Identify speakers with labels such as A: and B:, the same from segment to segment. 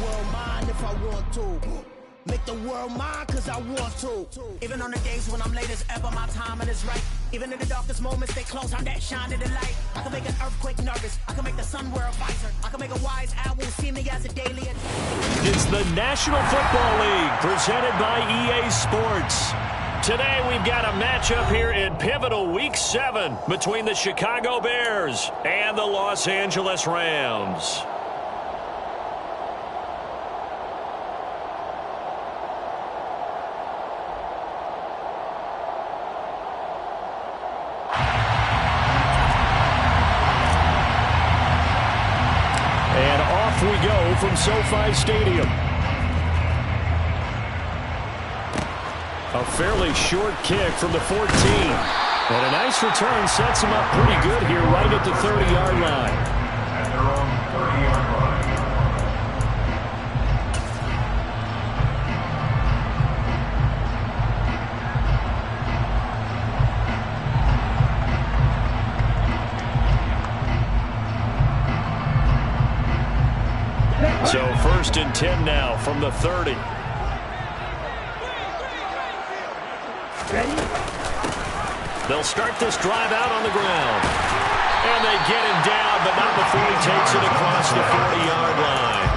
A: world mine if I want to. Make the world mine cause I want to. Even on the days when I'm late as ever, my timing is right. Even in the darkest moments, they close, I'm that shining the light. I can make an earthquake nervous. I can make the sun wear a visor. I can make a wise owl see me as a daily.
B: It's the National Football League presented by EA Sports. Today we've got a matchup here in pivotal Week 7 between the Chicago Bears and the Los Angeles Rams. And off we go from SoFi Stadium. A fairly short kick from the 14. And a nice return sets him up pretty good here right at the 30-yard line.
C: At their own 30-yard line.
B: So 1st and 10 now from the 30. They'll start this drive out on the ground. And they get him down, but not before he takes it across the 40-yard line.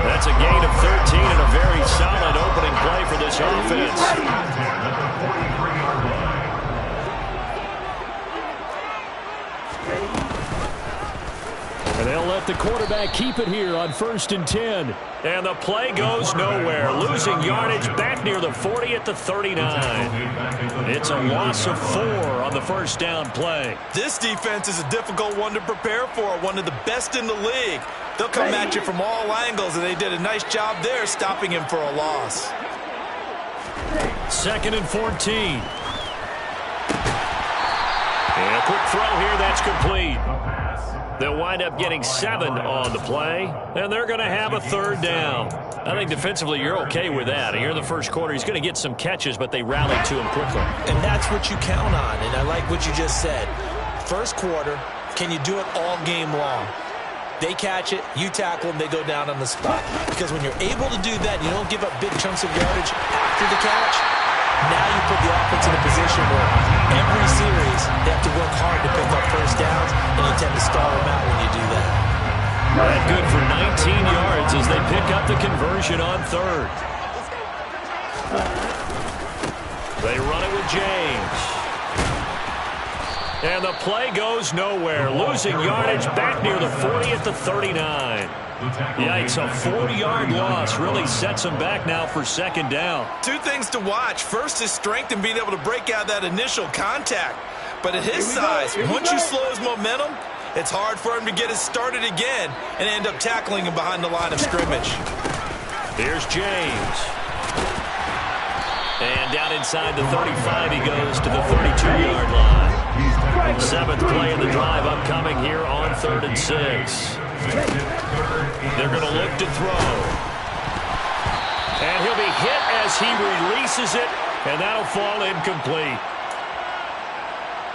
B: That's a gain of 13 and a very solid opening play for this offense. And they'll let the quarterback keep it here on 1st and 10. And the play goes nowhere. Losing yardage back near the 40 at the 39. It's a loss of 4 on the first down play.
D: This defense is a difficult one to prepare for, one of the best in the league. They'll come at you from all angles, and they did a nice job there stopping him for a loss.
B: 2nd and 14. And a quick throw here, that's complete. They'll wind up getting 7 on the play, and they're going to have a 3rd down. I think defensively you're okay with that. Here in the first quarter, he's going to get some catches, but they rallied to him quickly.
D: And that's what you count on, and I like what you just said. First quarter, can you do it all game long? They catch it, you tackle them, they go down on the spot. Because when you're able to do that, you don't give up big chunks of yardage after the catch. Now you put the offense in a position where every series they have to work hard to pick up first downs, and you tend to stall them out when you do that.
B: That good for 19 yards as they pick up the conversion on 3rd. They run it with James. And the play goes nowhere. Losing yardage back near the 40 at the 39. Yikes, a 40-yard loss really sets him back now for 2nd down.
D: 2 things to watch. First, his strength and being able to break out that initial contact. But at his size, once you slow his momentum, it's hard for him to get it started again and end up tackling him behind the line of scrimmage.
B: Here's James. And down inside the 35 he goes to the 32-yard line. 7th play of the drive upcoming here on 3rd and 6. They're going to look to throw. And he'll be hit as he releases it, and that'll fall incomplete.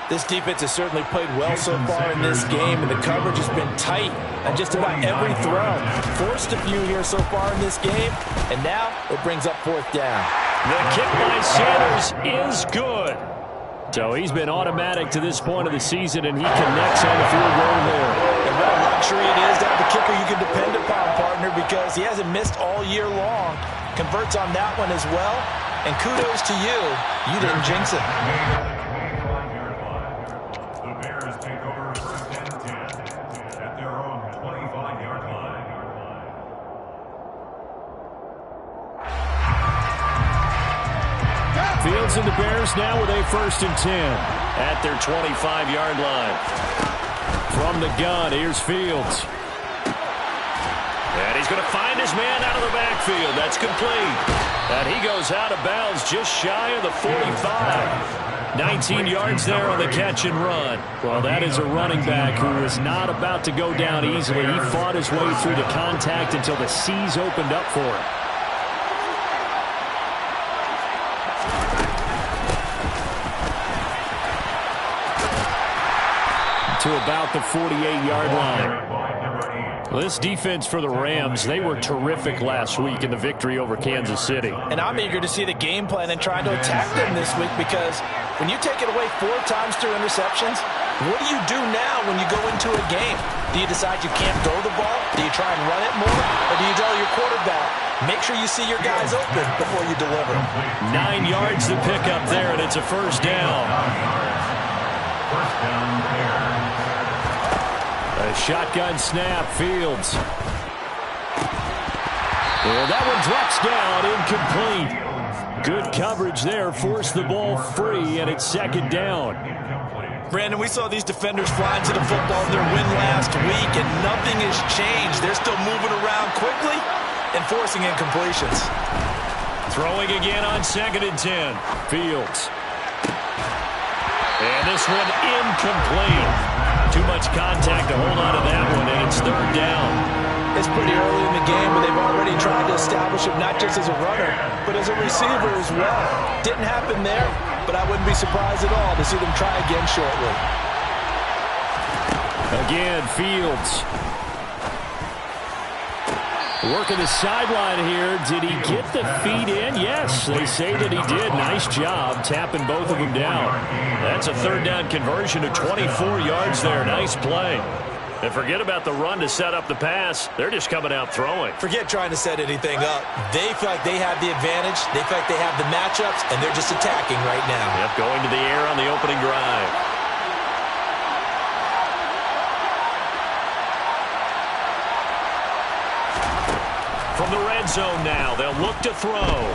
D: This defense has certainly played well so far in this game, and the coverage has been tight on just about every throw. Forced a few here so far in this game, and now it brings up 4th down.
B: The kick by Sanders is good. So he's been automatic to this point of the season, and he connects on the field goal there.
D: And what a luxury it is to have a kicker you can depend upon, partner, because he hasn't missed all year long. Converts on that one as well, and kudos to you. You didn't jinx it.
C: The Bears take over 1st and 10 at their own 25-yard line.
B: Fields and the Bears now with a 1st and 10 at their 25-yard line. From the gun, here's Fields. And he's going to find his man out of the backfield. That's complete. And he goes out of bounds just shy of the 45. 19 yards there on the catch and run. Well, that is a running back who is not about to go down easily. He fought his way through the contact until the seas opened up for him. To about the 48-yard line. Well, this defense for the Rams, they were terrific last week in the victory over Kansas City.
D: And I'm eager to see the game plan and trying to attack them this week, because when you take it away 4 times through interceptions, what do you do now when you go into a game? Do you decide you can't throw the ball? Do you try and run it more? Or do you tell your quarterback, make sure you see your guys open before you deliver?
B: 9 yards to pick up there, and it's a first down.
C: First down, Bears.
B: A shotgun snap, Fields. And that one drops down, incomplete. Good coverage there, forced the ball free, and it's second down.
D: Brandon, we saw these defenders flying to the football in their win last week, and nothing has changed. They're still moving around quickly and forcing incompletions.
B: Throwing again on 2nd and 10. Fields. And this one incomplete. Too much contact to hold on to that one, and it's 3rd down.
D: It's pretty early in the game, but they've already tried to establish him not just as a runner, but as a receiver as well. Didn't happen there, but I wouldn't be surprised at all to see them try again shortly.
B: Again, Fields. Working the sideline here. Did he get the feet in? Yes, they say that he did. Nice job tapping both of them down. That's a 3rd down conversion of 24 yards there. Nice play. And forget about the run to set up the pass. They're just coming out throwing.
D: Forget trying to set anything up. They feel like they have the advantage. They feel like they have the matchups, and they're just attacking right now.
B: Yep, going to the air on the opening drive. From the red zone now, they'll look to throw.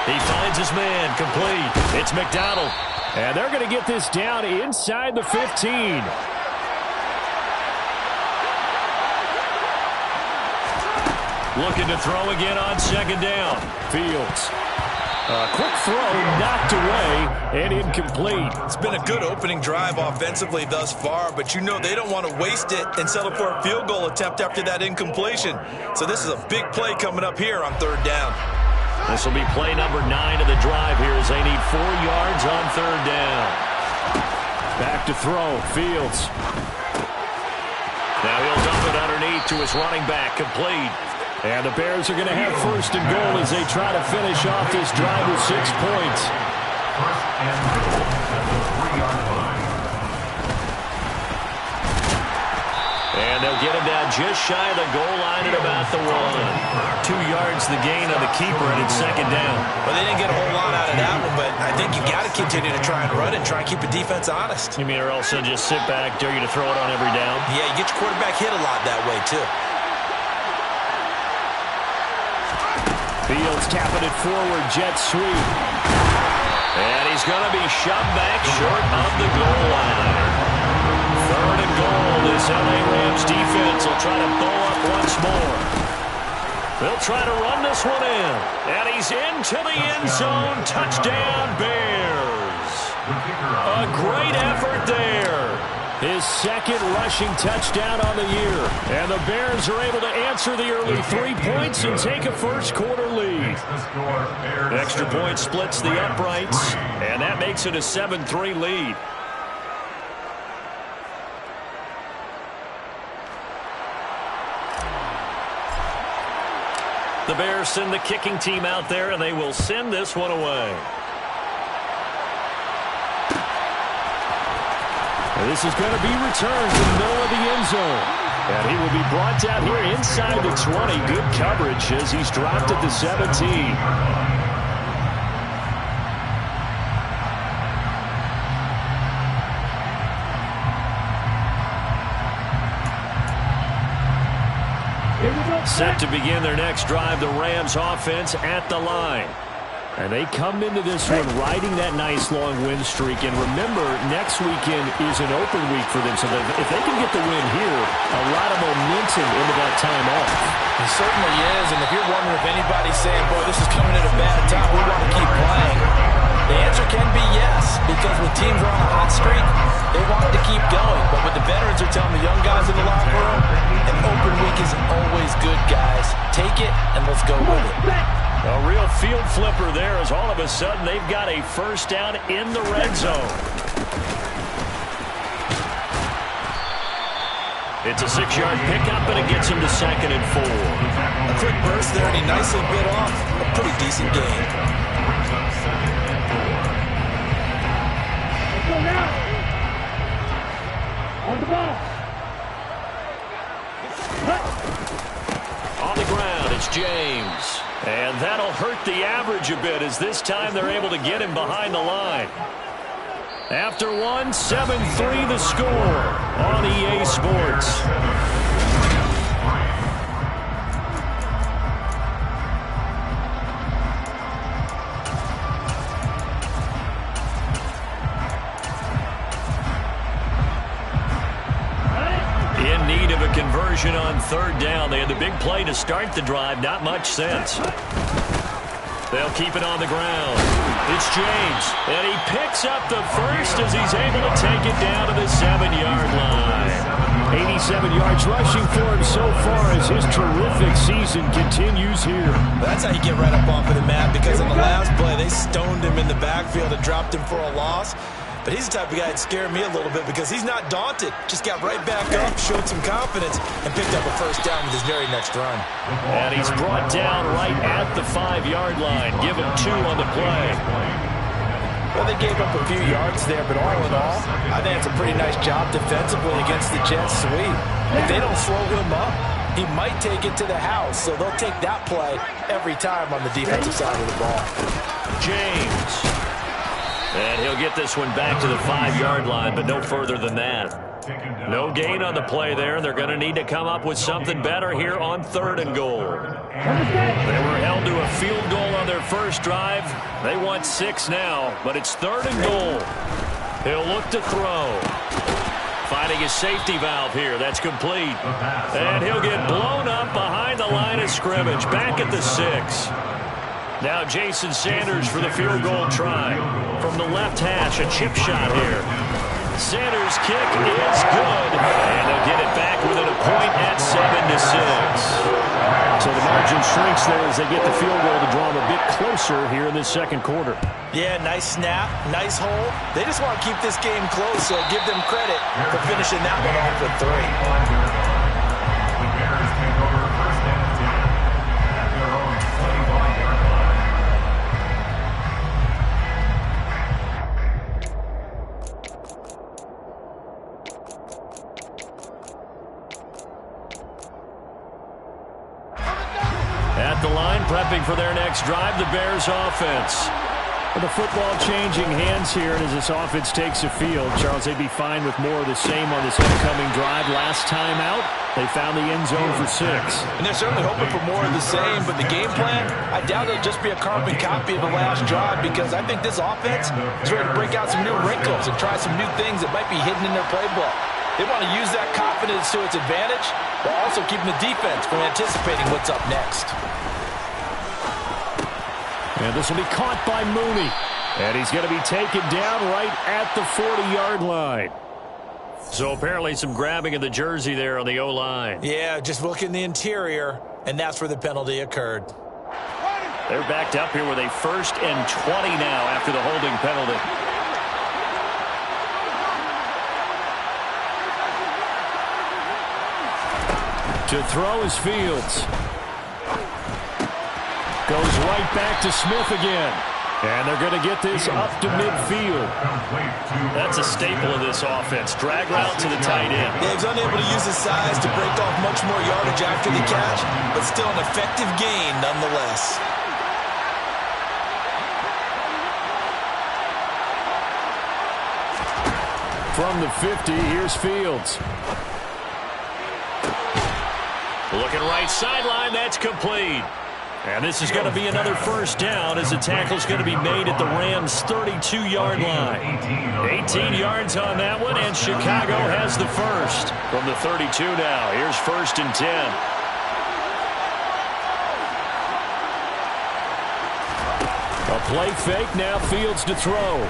B: He finds his man, complete. It's McDonald. And they're going to get this down inside the 15. Looking to throw again on 2nd down. Fields. A quick throw knocked away and incomplete.
D: It's been a good opening drive offensively thus far, but you know they don't want to waste it and settle for a field goal attempt after that incompletion. So this is a big play coming up here on 3rd down.
B: This will be play number 9 of the drive here as they need 4 yards on 3rd down. Back to throw, Fields. Now he'll dump it underneath to his running back, complete. And the Bears are going to have 1st and goal as they try to finish off this drive with 6 points.
C: 1st and goal at the 3-yard line.
B: And they'll get him down just shy of the goal line at about the 1. 2 yards the gain on the keeper, and it's 2nd down.
D: Well, they didn't get a whole lot out of that one, but I think you got to continue to try and run and try and keep the defense honest.
B: You mean or else they'll just sit back, dare you to throw it on every down?
D: Yeah, you get your quarterback hit a lot that way, too.
B: Fields tapping it forward, jet sweep. And he's going to be shoved back short of the goal line. 3rd and goal. This LA Rams defense will try to bow up once more. They'll try to run this one in. And he's into the end zone. Touchdown, Bears. A great effort there. His 2nd rushing touchdown on the year. And the Bears are able to answer the early 3 points and take a first-quarter lead. Extra point splits the uprights, and that makes it a 7-3 lead. The Bears send the kicking team out there, and they will send this one away. This is going to be returned to the middle of the end zone. And he will be brought down here inside the 20. Good coverage as he's dropped at the 17. Set to begin their next drive, the Rams offense at the line. And they come into this one riding that nice long win streak. And remember, next weekend is an open week for them. So if they can get the win here, a lot of momentum into that time off.
D: It certainly is. And if you're wondering if anybody's saying, boy, this is coming at a bad time, we want to keep playing, the answer can be yes. Because when teams are on a hot streak, they want to keep going. But what the veterans are telling the young guys in the locker room, an open week is always good, guys. Take it and let's go with it.
B: A real field flipper there as all of a sudden they've got a first down in the red zone. It's a 6-yard pickup, and it gets him to 2nd and 4.
D: A quick burst there, and he nicely bit off a pretty decent gain.
E: Let's go now. On the ball.
B: On the ground, it's James. And that'll hurt the average a bit, as this time they're able to get him behind the line. After one, 7-3 the score on EA Sports. In need of a conversion on 3rd down. They had the big play to start the drive. Not much sense. They'll keep it on the ground. It's James, and he picks up the first as he's able to take it down to the 7-yard line.
F: 87 yards rushing for him so far as his terrific season continues here.
D: That's how you get right up off of the mat, because on the last play, they stoned him in the backfield and dropped him for a loss. But he's the type of guy that scared me a little bit because he's not daunted. Just got right back up, showed some confidence, and picked up a first down with his very next run.
B: And he's brought down right at the 5-yard line. Give him 2 on the play.
D: Well, they gave up a few yards there, but all in all, I think it's a pretty nice job defensively against the Jets sweep. If they don't slow him up, he might take it to the house, so they'll take that play every time on the defensive side of the ball.
B: James. And he'll get this one back to the 5-yard line, but no further than that. No gain on the play there. They're going to need to come up with something better here on 3rd and goal. They were held to a field goal on their first drive. They want 6 now, but it's 3rd and goal. He'll look to throw. Finding his safety valve here. That's complete. And he'll get blown up behind the line of scrimmage. Back at the 6. Now Jason Sanders for the field goal try. From the left hash, a chip shot here. Sanders' kick is good. And they'll get it back within a point at 7-6.
F: So the margin shrinks there as they get the field goal to draw them a bit closer here in this 2nd quarter.
D: Yeah, nice snap, nice hole. They just want to keep this game close, so give them credit for finishing that one off with 3.
C: The Bears take over 1st and 10 at their own 25-yard line.
B: At the line, prepping for their next drive, the Bears offense.
F: With the football changing hands here, and as this offense takes the field, Charles, they'd be fine with more of the same on this upcoming drive. Last time out, they found the end zone for 6.
D: And they're certainly hoping for more of the same, but the game plan, I doubt it'll just be a carbon copy of the last drive, because I think this offense is ready to break out some new wrinkles and try some new things that might be hidden in their playbook. They want to use that confidence to its advantage, while also keeping the defense from anticipating what's up next.
F: And this will be caught by Mooney. And he's going to be taken down right at the 40-yard line.
B: So apparently some grabbing of the jersey there on the O-line.
D: Yeah, just look in the interior, and that's where the penalty occurred.
B: They're backed up here with a 1st and 20 now after the holding penalty.
F: To throw is Fields. Goes right back to Smith again. And they're going to get this up to midfield.
B: That's a staple of this offense. Drag route to the tight end.
D: Yeah, he's unable to use his size to break off much more yardage after the catch, but still an effective gain nonetheless.
F: From the 50, here's Fields.
B: Looking right sideline, that's complete. And this is going to be another first down as the tackle's going to be made at the Rams' 32-yard line. 18 yards on that one, and Chicago has the first. From the 32 now, here's 1st and 10.
F: A play fake, now Fields to throw.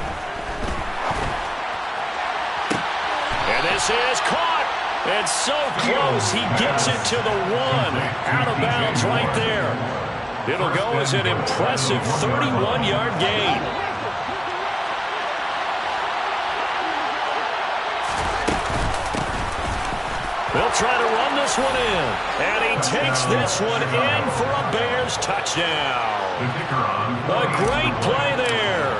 B: And this is caught. And so close, he gets it to the 1. Out of bounds right there. It'll go as an impressive 31-yard gain. They'll try to run this one in. And he takes this one in for a Bears touchdown. A great play there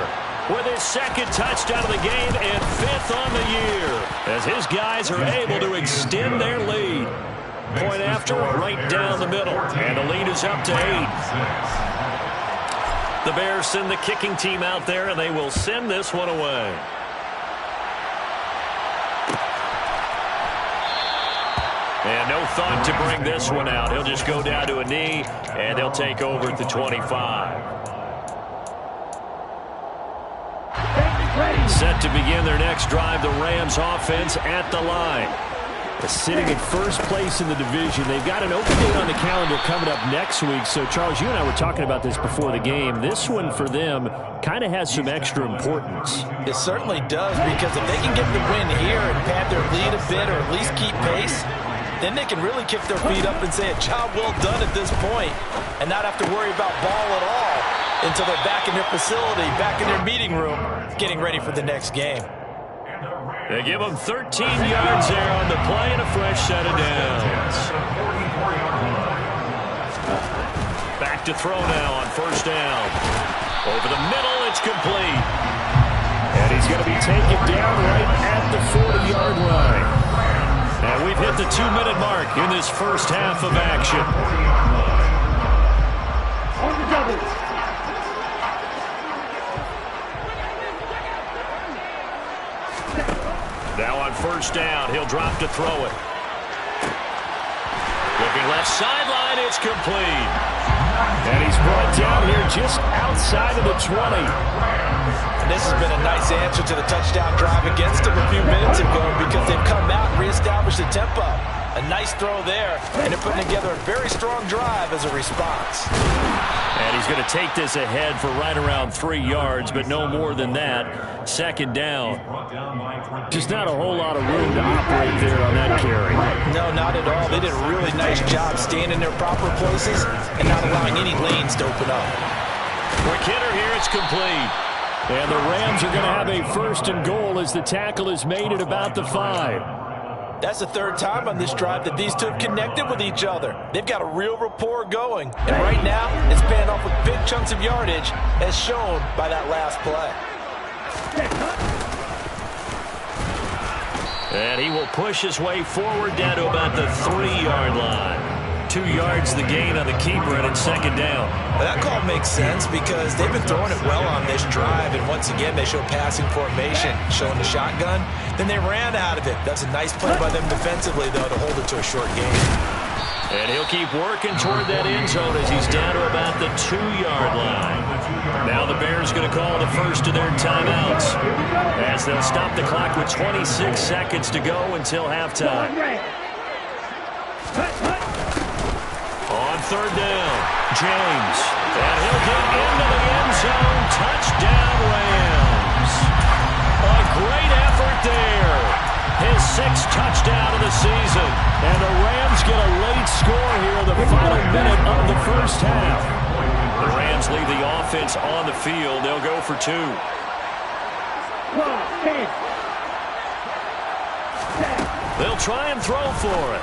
B: with his second touchdown of the game and 5th on the year, as his guys are able to extend their lead. Point after, right down the middle. And the lead is up to 8. The Bears send the kicking team out there, and they will send this one away. And no thought to bring this one out. He'll just go down to a knee, and they'll take over at the 25. Set to begin their next drive, the Rams offense at the line. Sitting in first place in the division. They've got an open date on the calendar coming up next week. So, Charles, you and I were talking about this before the game. This one for them kind of has some extra importance.
D: It certainly does, because if they can get the win here and pad their lead a bit or at least keep pace, then they can really kick their feet up and say a job well done at this point and not have to worry about ball at all until they're back in their facility, back in their meeting room, getting ready for the next game.
B: They give them 13 yards there on the play and a fresh set of downs. Back to throw now on first down. Over the middle, it's complete.
F: And he's going to be taken down right at the 40-yard line.
B: And we've hit the 2-minute mark in this first half of action.
E: On the double.
B: Now on first down, he'll drop to throw it. Looking left sideline, it's complete.
F: And he's brought down here just outside of the 20.
D: And this has been a nice answer to the touchdown drive against them a few minutes ago, because they've come out and reestablished the tempo. A nice throw there, and they're putting together a very strong drive as a response.
B: And he's going to take this ahead for right around 3 yards, but no more than that. Second down.
F: Just not a whole lot of room to operate there on that carry.
D: No, not at all. They did a really nice job staying in their proper places and not allowing any lanes to open up.
B: Quick hitter here, it's complete.
F: And the Rams are going to have a first and goal as the tackle is made at about the 5.
D: That's the third time on this drive that these two have connected with each other. They've got a real rapport going. And right now, it's paying off with big chunks of yardage, as shown by that last play.
B: And he will push his way forward down to about the 3-yard line. 2 yards the gain on the keeper, and it's second down.
D: Well, that call makes sense because they've been throwing it well on this drive, and once again they show passing formation, showing the shotgun. Then they ran out of it. That's a nice play by them defensively, though, to hold it to a short gain.
B: And he'll keep working toward that end zone as he's down to about the 2-yard line. Now the Bears going to call the first of their timeouts as they'll stop the clock with 26 seconds to go until halftime. On third down, James. And he'll get into the end zone. Touchdown, Rams. A great effort there. His 6th touchdown of the season.
F: And the Rams get a late score here in the final minute of the first half.
B: The Rams leave the offense on the field. They'll go for 2. They'll try and throw for it.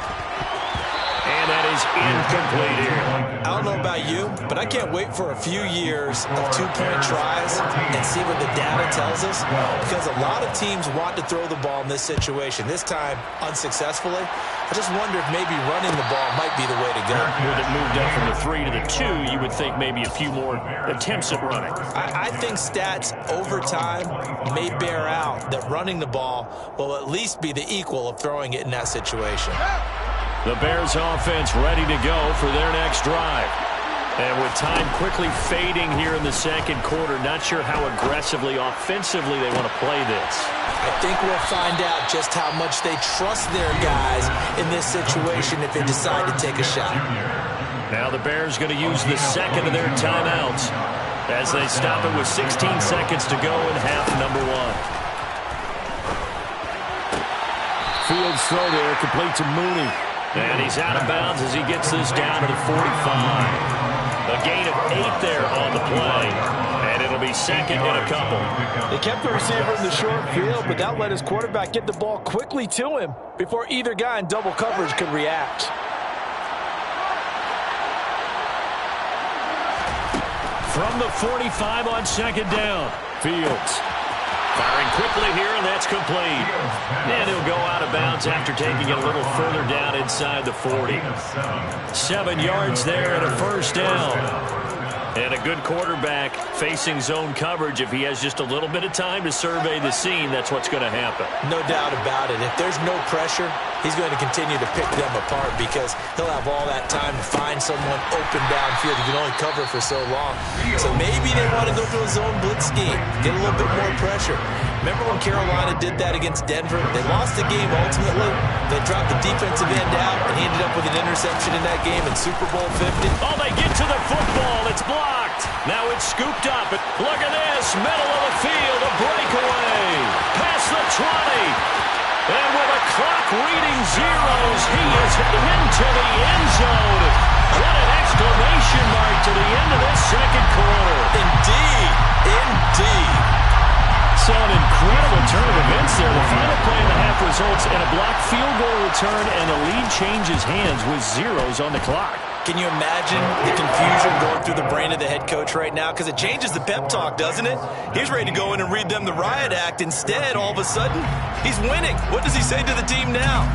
B: And that is incomplete here.
D: I don't know about you, but I can't wait for a few years of 2-point tries and see what the data tells us, because a lot of teams want to throw the ball in this situation, this time unsuccessfully. I just wonder if maybe running the ball might be the way to go.
B: With it moved up from the 3 to the 2, you would think maybe a few more attempts at running.
D: I think stats over time may bear out that running the ball will at least be the equal of throwing it in that situation.
B: The Bears offense ready to go for their next drive. And with time quickly fading here in the second quarter, not sure how aggressively, offensively they want to play this.
D: I think we'll find out just how much they trust their guys in this situation if they decide to take a shot.
B: Now the Bears going to use the second of their timeouts as they stop it with 16 seconds to go in half number 1.
F: Fields throw there, complete to Mooney.
B: And he's out of bounds as he gets this down to the 45. A gain of 8 there on the play. And it'll be second and a couple.
D: They kept the receiver in the short field, but that let his quarterback get the ball quickly to him before either guy in double coverage could react.
B: From the 45 on second down, Fields firing quickly here, and that's complete. And he'll go out of bounds after taking it a little further down inside the 40. 7 yards there and a first down. And a good quarterback facing zone coverage. If he has just a little bit of time to survey the scene, that's what's going to happen.
D: No doubt about it. If there's no pressure, he's going to continue to pick them apart because he'll have all that time to find someone open downfield. He can only cover for so long. So maybe they want to go to a zone blitz scheme, get a little bit more pressure. Remember when Carolina did that against Denver? They lost the game ultimately. They dropped the defensive end out, and he ended up with an interception in that game in Super Bowl 50.
B: Oh, they get to the football. It's blocked. Now it's scooped up. Look at this. Middle of the field. A breakaway. Past the 20. And with a clock reading zeros, he is into the end zone. What an exclamation mark to the end of this second quarter.
D: Indeed. Indeed.
F: So an incredible turn of events there. The final play in the half results in a blocked field goal return, and the lead changes hands with zeros on the clock.
D: Can you imagine the confusion going through the brain of the head coach right now? Because it changes the pep talk, doesn't it? He's ready to go in and read them the riot act. Instead, all of a sudden, he's winning. What does he say to the team now?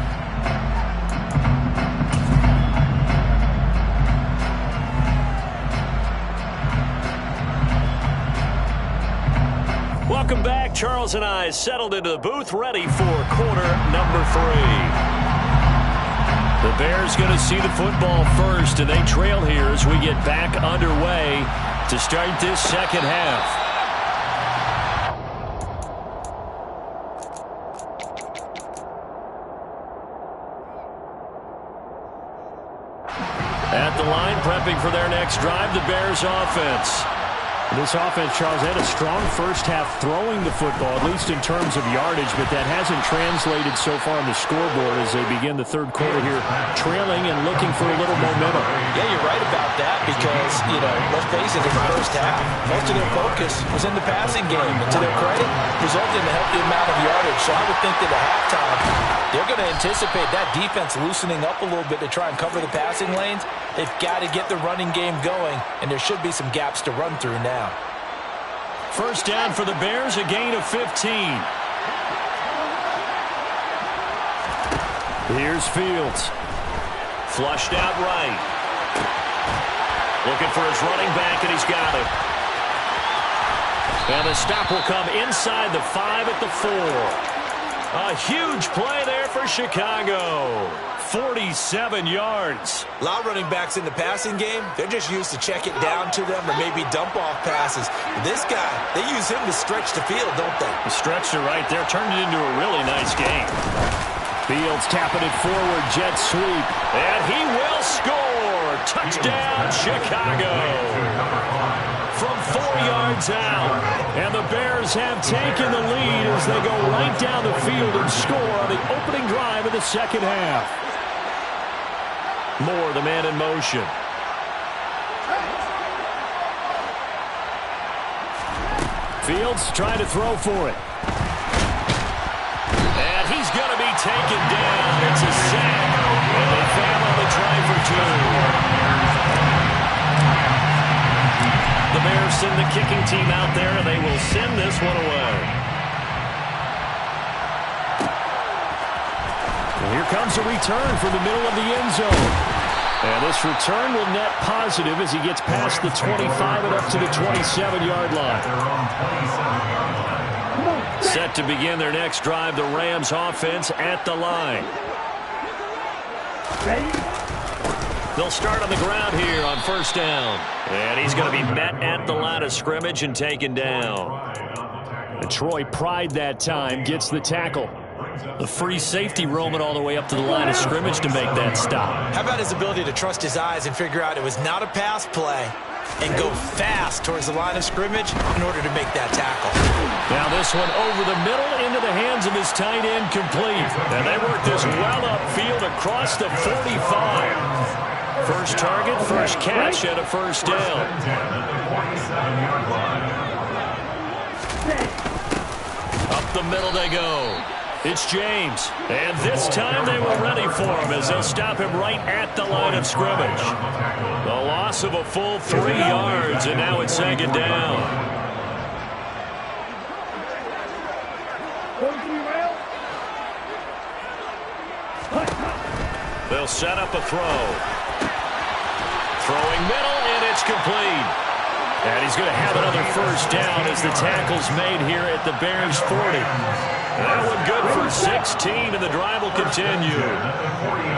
B: Welcome back. Charles and I settled into the booth, ready for quarter number 3. The Bears going to see the football first, and they trail here as we get back underway to start this second half. At the line, prepping for their next drive, the Bears offense.
F: This offense, Charles, had a strong first half throwing the football, at least in terms of yardage, but that hasn't translated so far on the scoreboard as they begin the third quarter here, trailing and looking for a little momentum.
D: Yeah, you're right about that because, let's face it, in the first half, most of their focus was in the passing game. And to their credit, resulted in a healthy amount of yardage. So I would think that at halftime, they're going to anticipate that defense loosening up a little bit to try and cover the passing lanes. They've got to get the running game going, and there should be some gaps to run through now.
B: First down for the Bears, a gain of 15. Here's Fields. Flushed out right. Looking for his running back, and he's got it. And the stop will come inside the 5 at the 4. A huge play there for Chicago. 47 yards.
D: A lot of running backs in the passing game, they're just used to check it down to them or maybe dump off passes. This guy, they use him to stretch the field, don't they?
B: The stretcher right there turned it into a really nice game.
F: Fields tapping it forward, jet sweep.
B: And he will score. Touchdown, Chicago. From 4 yards out. And the Bears have taken the lead as they go right down the field and score on the opening drive of the second half. Moore, the man in motion. Fields trying to throw for it. And he's going to be taken down. It's a sack. And they foul on the try for 2. The Bears send the kicking team out there, and they will send this one away. And here comes a return from the middle of the end zone. And this return will net positive as he gets past the 25 and up to the 27-yard line. Set to begin their next drive, the Rams offense at the line. They'll start on the ground here on first down. And he's going to be met at the line of scrimmage and taken down. And Troy Pride that time gets the tackle. The free safety roaming all the way up to the line of scrimmage to make that stop.
D: How about his ability to trust his eyes and figure out it was not a pass play and go fast towards the line of scrimmage in order to make that tackle.
B: Now this one over the middle into the hands of his tight end, complete. And they work this well upfield across the 45. First target, first catch, and a first down. Up the middle they go. It's James. And this time they were ready for him as they'll stop him right at the line of scrimmage. The loss of a full 3 yards, and now it's second down. They'll set up a throw. Throwing middle, and it's complete. And he's going to have another first down as the tackle's made here at the Bears 40. That one good for 16, and the drive will continue.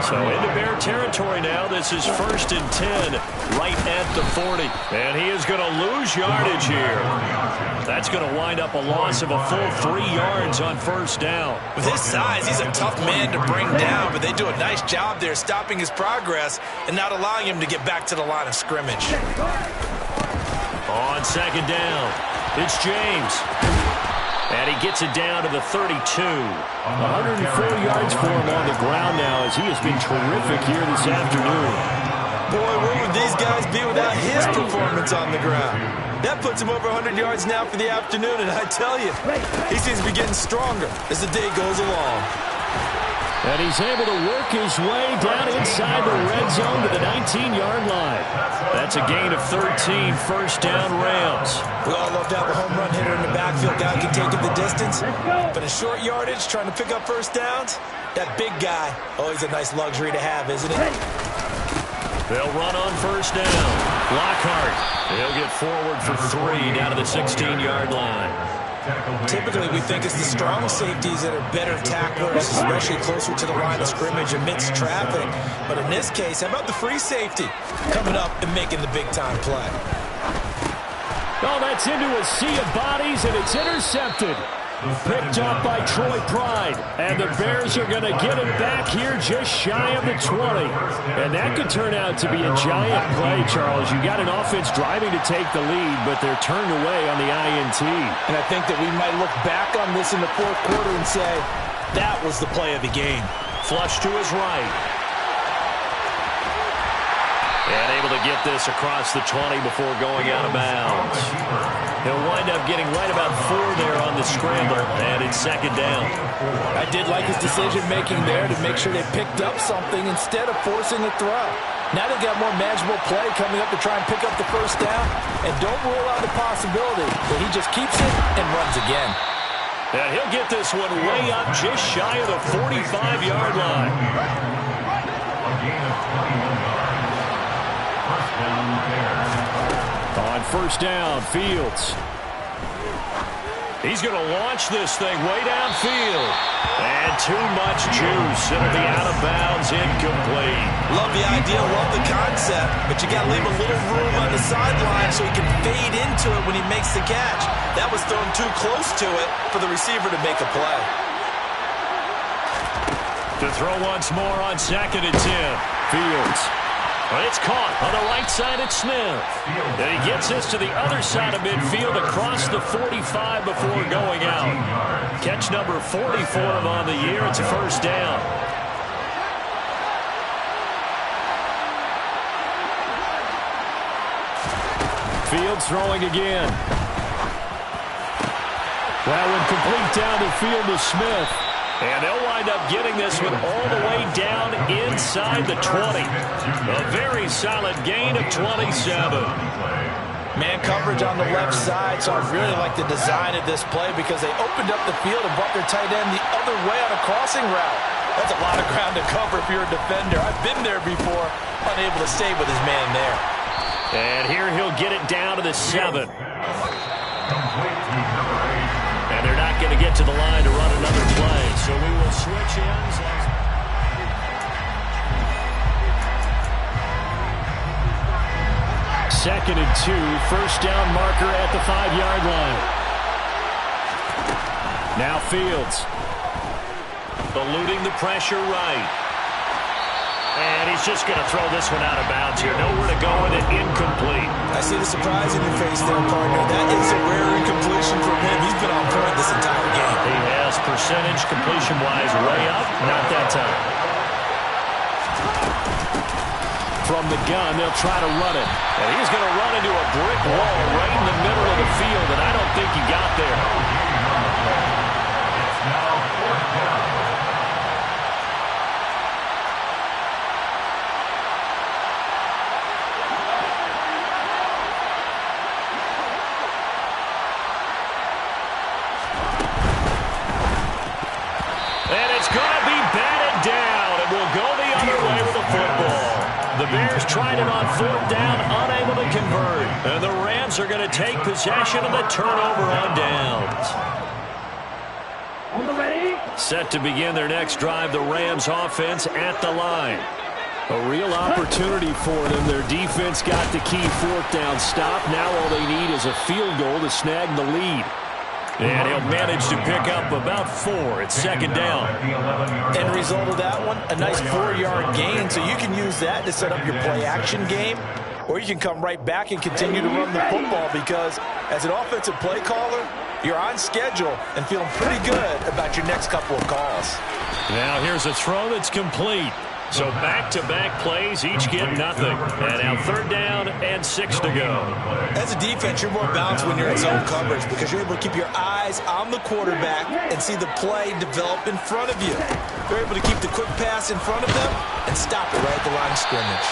B: So into Bear territory now. This is 1st and 10 right at the 40. And he is going to lose yardage here. That's going to wind up a loss of a full 3 yards on first down.
D: With his size, he's a tough man to bring down, but they do a nice job there stopping his progress and not allowing him to get back to the line of scrimmage.
B: On second down, it's James. And he gets it down to the 32.
F: 104 yards for him on the ground now as he has been terrific here this afternoon.
D: Boy, where would these guys be without his performance on the ground? That puts him over 100 yards now for the afternoon, and I tell you, he seems to be getting stronger as the day goes along.
F: And he's able to work his way down inside the red zone to the 19-yard line.
B: That's a gain of 13, first down Rams.
D: We all love to have a home run hitter in the backfield. Guy can take it the distance. But in short yardage, trying to pick up first downs, that big guy, always a nice luxury to have, isn't it?
B: They'll run on first down. Lockhart, he'll get forward for 3 down to the 16-yard line.
D: Typically, we think it's the strong safeties that are better tacklers, especially closer to the line of scrimmage amidst traffic. But in this case, how about the free safety coming up and making the big-time play?
F: Oh, that's into a sea of bodies, and it's intercepted. Picked up by Troy Pride. And the Bears are going to get it back here just shy of the 20. And that could turn out to be a giant play, Charles. You got an offense driving to take the lead, but they're turned away on the INT.
D: And I think that we might look back on this in the fourth quarter and say, that was the play of the game.
B: Flush to his right. And able to get this across the 20 before going out of bounds. He'll wind up getting right about 4 there on the scramble, and it's second down.
D: I did like his decision-making there to make sure they picked up something instead of forcing a throw. Now they've got more manageable play coming up to try and pick up the first down, and don't rule out the possibility that he just keeps it and runs again.
B: And he'll get this one way up just shy of the 45-yard line.
F: On first down, Fields.
B: He's going to launch this thing way downfield. And too much juice. It'll be out of bounds, incomplete.
D: Love the idea, love the concept, but you got to leave a little room on the sideline so he can fade into it when he makes the catch. That was thrown too close to it for the receiver to make a play.
B: To throw once more on second and 10. Fields. But it's caught on the right side at Smith. And he gets this to the other side of midfield across the 45 before going out. Catch number 40 for him on the year. It's a first down.
F: Fields throwing again. That one complete down the field to Smith.
B: And they'll wind up getting this one all the way down inside the 20. A very solid gain of 27.
D: Man coverage on the left side, so I really like the design of this play because they opened up the field and brought their tight end the other way on a crossing route. That's a lot of ground to cover if you're a defender. I've been there before, unable to stay with his man there.
B: And here he'll get it down to the 7. And they're not going to get to the line to run another play. So we will switch ends.
F: Second and 2, first down marker at the 5-yard line. Now Fields.
B: Eluding the pressure right. And he's just going to throw this one out of bounds here. Nowhere to go with it, incomplete.
D: I see the surprise in your face there, partner. That is a rare incompletion from him. He's been on point this entire game.
B: He has percentage completion-wise way up. Not that time.
F: from the gun. They'll try to run it.
B: And he's going to run into a brick wall right in the middle of the field, and I don't think he got there.
C: It's now 4th down.
B: And it's going to be batted down, and we'll go the other way with the football. The Bears tried it on 4th down, unable to convert. And the Rams are going to take possession of the turnover on downs. Set to begin their next drive, the Rams offense at the line.
F: A real opportunity for them. Their defense got the key 4th down stop. Now all they need is a field goal to snag the lead.
B: And he'll manage to pick up about 4. It's 2nd down.
D: End result of that one, a nice 4-yard gain, so you can use that to set up your play-action game, or you can come right back and continue to run the football because as an offensive play caller, you're on schedule and feeling pretty good about your next couple of calls.
B: Now here's a throw that's complete. So back-to-back plays, each get nothing. And now 3rd down and 6 to go.
D: As a defense, you're more balanced when you're in zone coverage because you're able to keep your eyes on the quarterback and see the play develop in front of you. You're able to keep the quick pass in front of them and stop it right at the line of scrimmage.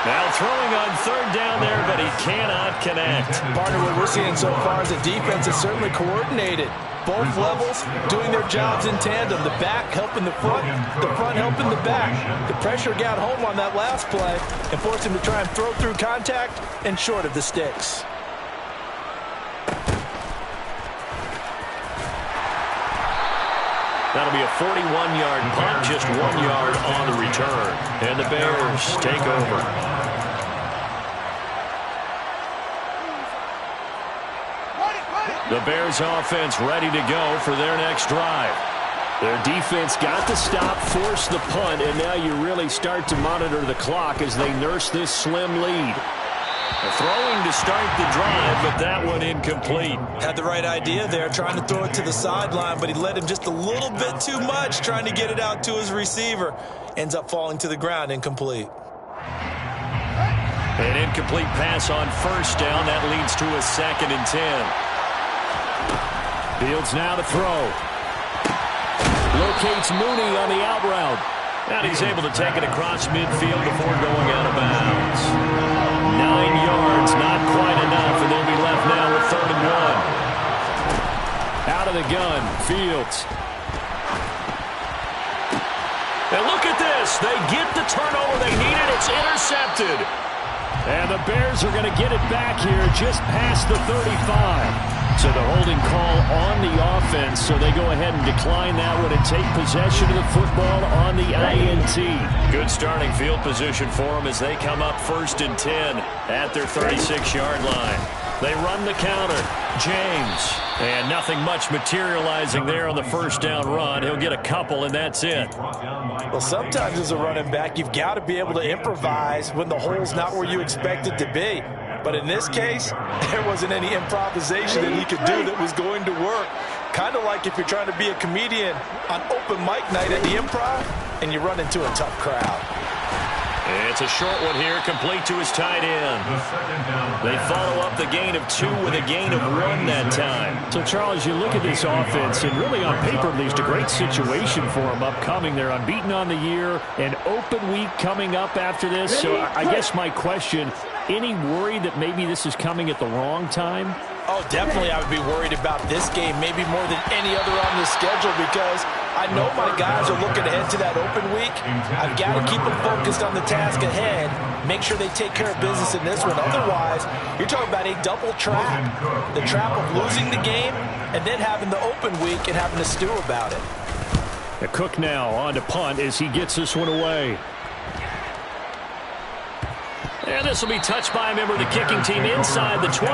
B: Now throwing on 3rd down there, but he cannot connect.
D: Partner, what we're seeing so far is the defense is certainly coordinated. Both levels doing their jobs in tandem. The back helping the front helping the back. The pressure got home on that last play and forced him to try and throw through contact and short of the sticks.
B: That'll be a 41-yard punt, just 1 yard on the return. And the Bears take over. The Bears offense ready to go for their next drive.
F: Their defense got the stop, forced the punt, and now you really start to monitor the clock as they nurse this slim lead.
B: Throwing to start the drive, but that one incomplete.
D: Had the right idea there, trying to throw it to the sideline, but he led him just a little bit too much, trying to get it out to his receiver. Ends up falling to the ground, incomplete.
B: An incomplete pass on 1st down. That leads to a 2nd and 10.
F: Fields now to throw. Locates Mooney on the out route.
B: And he's able to take it across midfield before going out of bounds. 9 yards, not quite enough, and they'll be left now with 3rd and 1.
F: Out of the gun, Fields.
B: And look at this. They get the turnover they needed. It's intercepted.
F: And the Bears are going to get it back here just past the 35. So the holding call on the offense, so they go ahead and decline that one and take possession of the football on the INT.
B: Good starting field position for them as they come up 1st and 10 at their 36-yard line. They run the counter. James. And nothing much materializing there on the 1st down run. He'll get a couple, and that's it.
D: Well, sometimes as a running back, you've got to be able to improvise when the hole's not where you expect it to be. But in this case, there wasn't any improvisation that he could do that was going to work. Kind of like if you're trying to be a comedian on open mic night at the Improv and you run into a tough crowd.
B: It's a short one here, complete to his tight end. They follow up the gain of 2 with a gain of 1 that time.
F: So, Charles, you look at this offense, and really on paper, at least, a great situation for them upcoming. They're unbeaten on the year, an open week coming up after this. So I guess my question, any worry that maybe this is coming at the wrong time?
D: Oh, definitely I would be worried about this game, maybe more than any other on the schedule, because I know my guys are looking ahead to that open week. I've got to keep them focused on the task ahead, make sure they take care of business in this one. Otherwise, you're talking about a double trap. The trap of losing the game and then having the open week and having to stew about it.
F: Cook now on to punt as he gets this one away.
B: And this will be touched by a member of the kicking team inside the 20,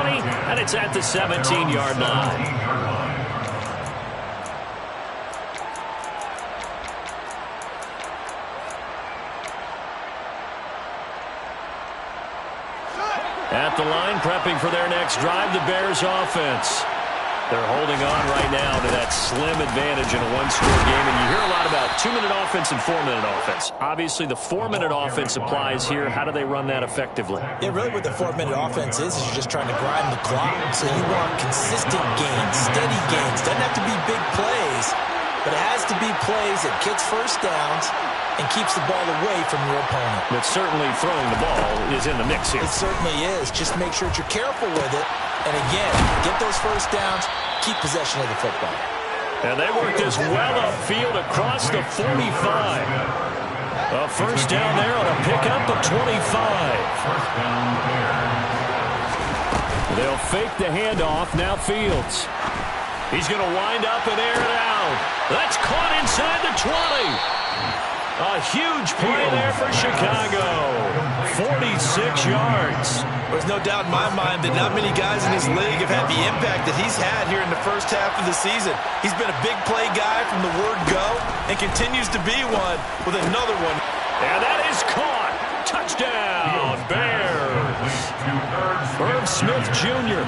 B: and it's at the 17-yard line. At the line, prepping for their next drive, the Bears offense. They're holding on right now to that slim advantage in a one-score game, and you hear a lot about 2-minute offense and 4-minute offense. Obviously, the 4-minute offense applies here. How do they run that effectively?
D: Yeah, really what the 4-minute offense is you're just trying to grind the clock. So you want consistent gains, steady gains. Doesn't have to be big plays, but it has to be plays that gets first downs and keeps the ball away from your opponent.
B: But certainly throwing the ball is in the mix here.
D: It certainly is. Just make sure that you're careful with it. And again, get those first downs, keep possession of the football.
B: And they work this well upfield across the 45. A first down there on a pickup of 25.
C: First down Bears.
B: They'll fake the handoff. Now Fields. He's going to wind up and air it out. That's caught inside the 20. A huge play there for Chicago. 46 yards.
D: There's no doubt in my mind that not many guys in this league have had the impact that he's had here in the first half of the season. He's been a big play guy from the word go and continues to be one with another one.
B: And that is caught. Touchdown, Bears. Irv Smith Jr.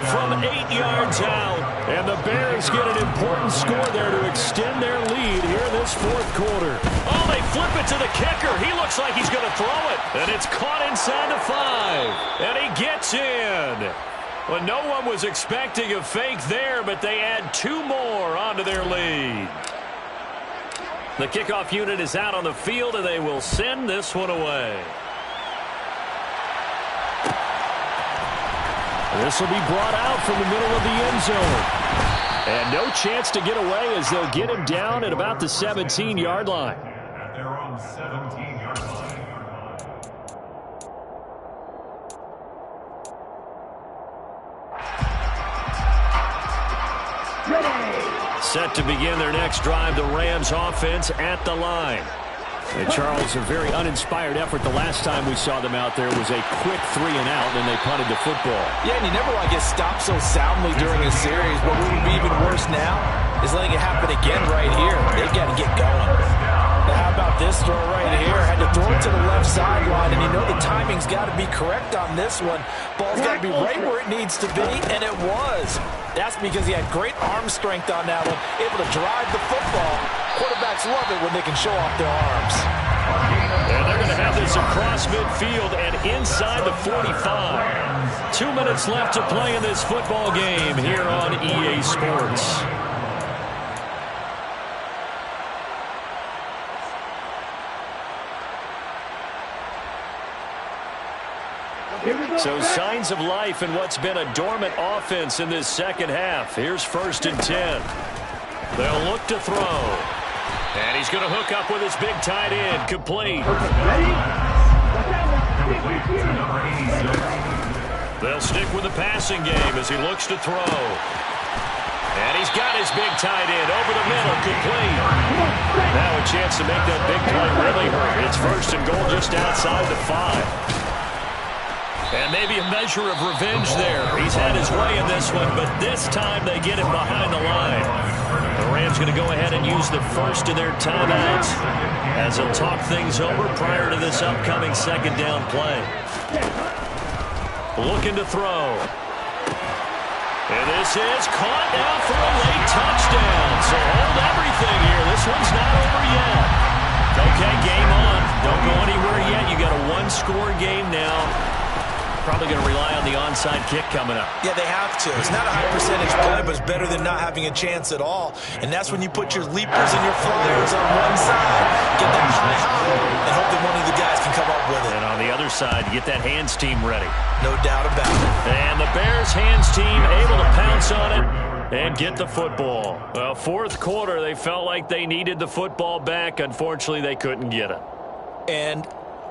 B: from 8 yards out. And the Bears get an important score there to extend their lead here this fourth quarter. Oh, they flip it to the kicker. He looks like he's going to throw it. And it's caught inside the 5. And he gets in. Well, no one was expecting a fake there, but they add 2 more onto their lead. The kickoff unit is out on the field, and they will send this one away. This will be brought out from the middle of the end zone. And no chance to get away as they'll get him down at about the 17-yard line.
C: At their own 17-yard line.
B: Set to begin their next drive, the Rams offense at the line. And Charles, a very uninspired effort. The last time we saw them out there was a quick 3-and-out, and they punted the football.
D: Yeah, and you never want to get stopped so soundly during a series, but what would be even worse now is letting it happen again right here. They've got to get going. Now, how about this throw right here? Had to throw it to the left sideline, and you know the timing's got to be correct on this one. Ball's got to be right where it needs to be, and it was. That's because he had great arm strength on that one, able to drive the football. Quarterbacks love it when they can show off their arms.
B: And they're going to have this across midfield and inside the 45. 2 minutes left to play in this football game here on EA Sports. So signs of life in what's been a dormant offense in this second half. Here's 1st and 10. They'll look to throw. And he's going to hook up with his big tight end. Complete. They'll stick with the passing game as he looks to throw. And he's got his big tight end over the middle. Complete. Now a chance to make that big play really hurt. It's 1st and goal just outside the 5. And maybe a measure of revenge there. He's had his way in this one, but this time they get him behind the line. The Rams going to go ahead and use the first of their timeouts as they'll talk things over prior to this upcoming second down play. Looking to throw. And this is caught now for a late touchdown. So hold everything here. This one's not over yet. Okay, game on. Don't go anywhere yet. You got a one-score game now. Probably going to rely on the onside kick coming up.
D: Yeah, they have to. It's not a high percentage play, but it's better than not having a chance at all. And that's when you put your leapers and your flyers on one side, get that high, and hope that one of the guys can come up with it.
B: And on the other side, get that hands team ready.
D: No doubt about it.
B: And the Bears hands team able to pounce on it and get the football. Well, fourth quarter, they felt like they needed the football back. Unfortunately, they couldn't get it.
D: And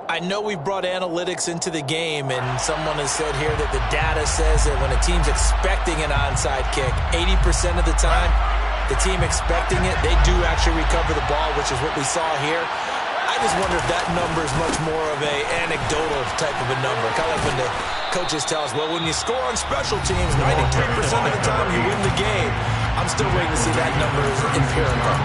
D: I know we brought analytics into the game, and someone has said here that the data says that when a team's expecting an onside kick, 80% of the time, the team expecting it, they do actually recover the ball, which is what we saw here. I just wonder if that number is much more of a anecdotal type of a number. Kind of like when the coaches tell us, well, when you score on special teams, 93% of the time you win the game. I'm still waiting to see that number is empirical.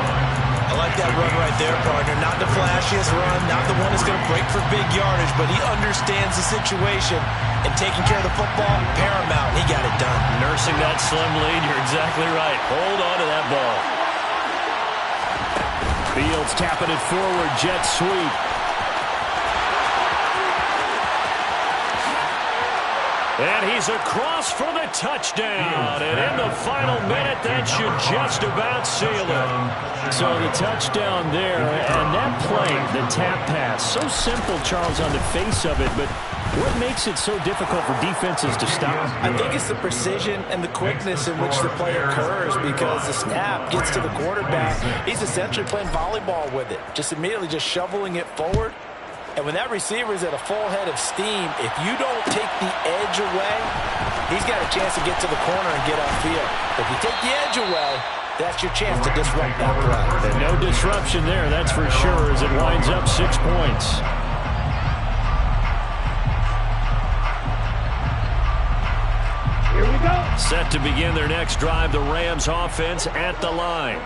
D: A like that run right there, partner. Not the flashiest run, not the one that's going to break for big yardage, but he understands the situation, and taking care of the football, paramount. He got it done.
B: Nursing that slim lead, you're exactly right. Hold on to that ball.
F: Fields tapping it forward, jet sweep.
B: And he's across for the touchdown. And in the final minute, that should just about seal it.
F: So the touchdown there, and that play, the tap pass, so simple, Charles, on the face of it, but what makes it so difficult for defenses to stop?
D: I think it's the precision and the quickness in which the play occurs, because the snap gets to the quarterback. He's essentially playing volleyball with it, just immediately just shoveling it forward. And when that receiver is at a full head of steam, if you don't take the edge away, he's got a chance to get to the corner and get upfield. If you take the edge away, that's your chance to disrupt that play.
F: And no disruption there, that's for sure, as it winds up 6 points.
E: Here we go.
B: Set to begin their next drive, the Rams offense at the line.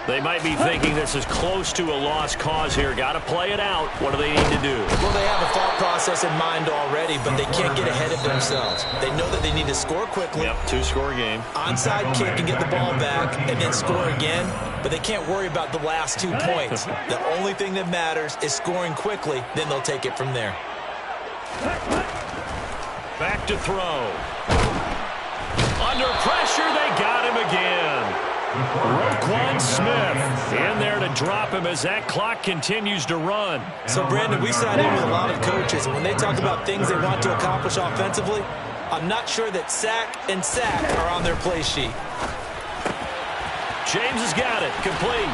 B: They might be thinking this is close to a lost cause here. Got to play it out. What do they need to do?
D: Well, they have a thought process in mind already, but they can't get ahead of themselves. They know that they need to score quickly.
B: Yep, 2-score game.
D: Onside kick and get the ball back and then score again, but they can't worry about the last 2 points. The only thing that matters is scoring quickly, then they'll take it from there.
B: Back to throw. Under pressure, they got him again. Roquan Smith in there to drop him as that clock continues to run.
D: So, Brandon, we sat in with a lot of coaches, and when they talk about things they want to accomplish offensively, I'm not sure that sack and sack are on their play sheet.
B: James has got it. Complete.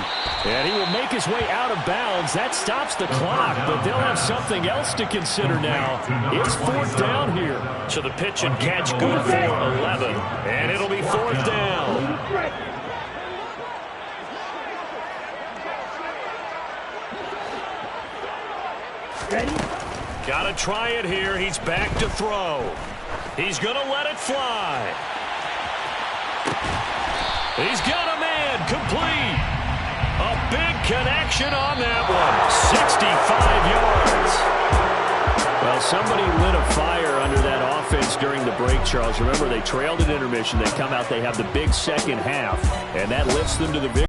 F: And he will make his way out of bounds. That stops the clock, but they'll have something else to consider now. It's 4th down here.
B: So the pitch and catch good for 11. And it'll be 4th down.
E: Ready?
B: Got to try it here. He's back to throw. He's going to let it fly. He's got a man. Complete. A big connection on that one. 65 yards.
F: Well, somebody lit a fire under that offense during the break, Charles. Remember, they trailed at intermission. They come out, they have the big second half, and that lifts them to the victory.